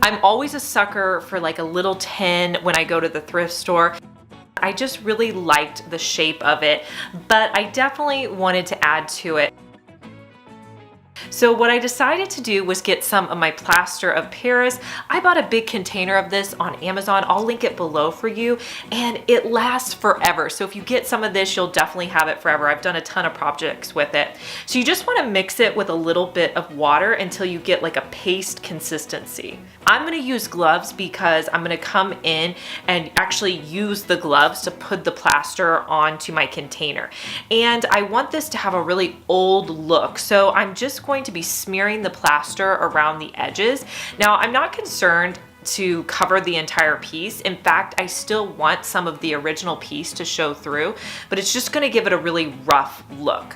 I'm always a sucker for like a little tin when I go to the thrift store. I just really liked the shape of it, but I definitely wanted to add to it. So what I decided to do was get some of my plaster of Paris. I bought a big container of this on Amazon. I'll link it below for you, and it lasts forever. So if you get some of this, you'll definitely have it forever. I've done a ton of projects with it. So you just want to mix it with a little bit of water until you get like a paste consistency. I'm going to use gloves because I'm going to come in and actually use the gloves to put the plaster onto my container. And I want this to have a really old look. So I'm just going to be smearing the plaster around the edges. Now, I'm not concerned to cover the entire piece. In fact, I still want some of the original piece to show through, but it's just going to give it a really rough look.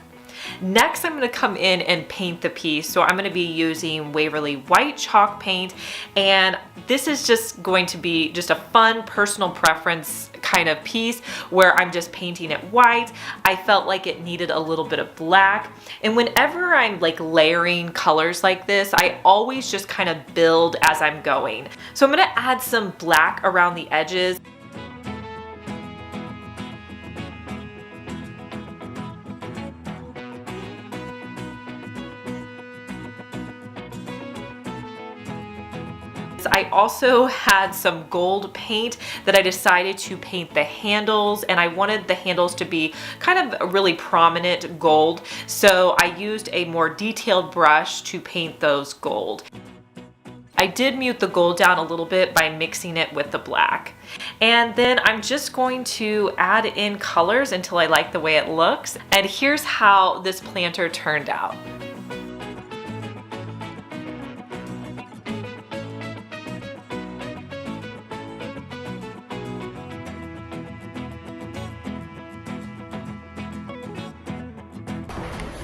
Next, I'm going to come in and paint the piece. So I'm going to be using Waverly white chalk paint, and this is just going to be just a fun personal preference kind of piece where I'm just painting it white. I felt like it needed a little bit of black, and whenever I'm like layering colors like this, I always just kind of build as I'm going. So I'm going to add some black around the edges. I also had some gold paint that I decided to paint the handles, and I wanted the handles to be kind of a really prominent gold. So I used a more detailed brush to paint those gold. I did mute the gold down a little bit by mixing it with the black. And then I'm just going to add in colors until I like the way it looks. And here's how this planter turned out.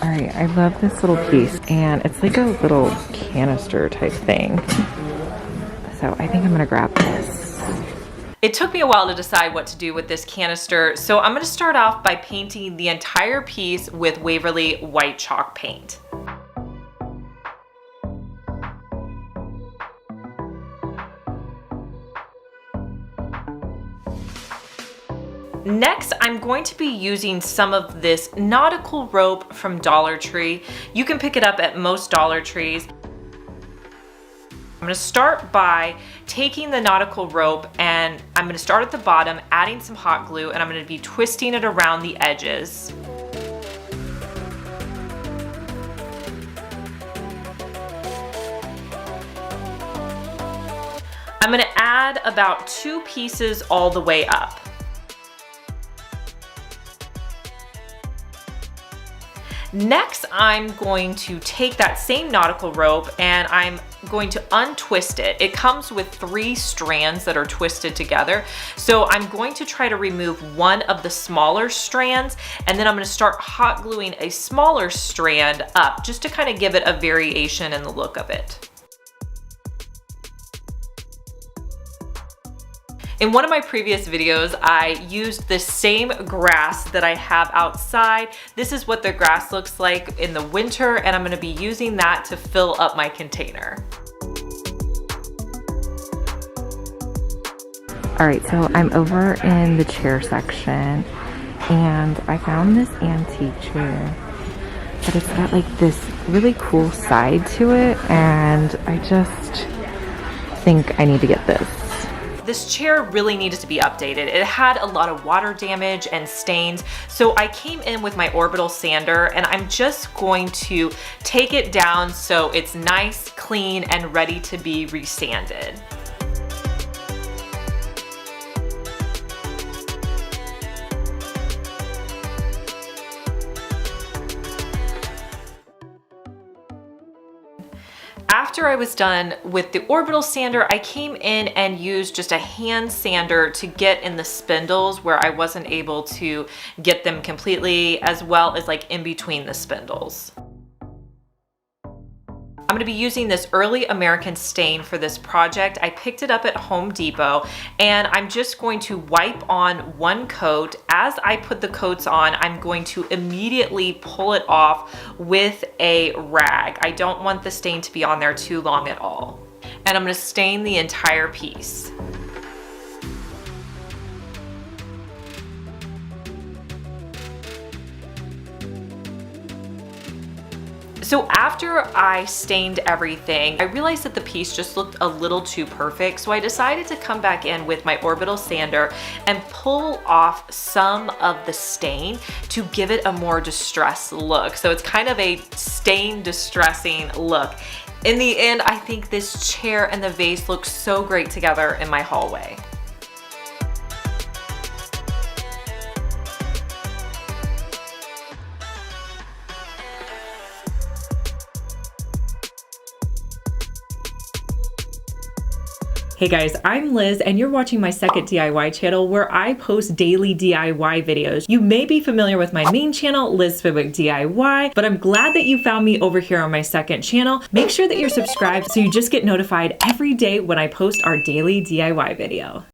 All right, I love this little piece, and it's like a little canister type thing. So I think I'm gonna grab this. It took me a while to decide what to do with this canister, so I'm gonna start off by painting the entire piece with Waverly white chalk paint. Next, I'm going to be using some of this nautical rope from Dollar Tree. You can pick it up at most Dollar Trees. I'm going to start by taking the nautical rope, and I'm going to start at the bottom, adding some hot glue, and I'm going to be twisting it around the edges. I'm going to add about 2 pieces all the way up. Next, I'm going to take that same nautical rope and I'm going to untwist it. It comes with 3 strands that are twisted together. So I'm going to try to remove one of the smaller strands, and then I'm going to start hot gluing a smaller strand up just to kind of give it a variation in the look of it. In one of my previous videos, I used the same grass that I have outside. This is what the grass looks like in the winter, and I'm going to be using that to fill up my container. All right, so I'm over in the chair section, and I found this antique chair, but it's got like this really cool side to it, and I just think I need to get this. This chair really needed to be updated. It had a lot of water damage and stains, so I came in with my orbital sander, and I'm just going to take it down so it's nice, clean, and ready to be resanded. After I was done with the orbital sander, I came in and used just a hand sander to get in the spindles where I wasn't able to get them completely, as well as like in between the spindles. I'm going to be using this early American stain for this project. I picked it up at Home Depot, and I'm just going to wipe on one coat. As I put the coats on, I'm going to immediately pull it off with a rag. I don't want the stain to be on there too long at all. And I'm gonna stain the entire piece. So after I stained everything, I realized that the piece just looked a little too perfect. So I decided to come back in with my orbital sander and pull off some of the stain to give it a more distressed look. So it's kind of a stain distressing look. In the end, I think this chair and the vase look so great together in my hallway. Hey guys, I'm Liz and you're watching my second DIY channel where I post daily DIY videos. You may be familiar with my main channel, Liz Fenwick DIY, but I'm glad that you found me over here on my second channel. Make sure that you're subscribed so you just get notified every day when I post our daily DIY video.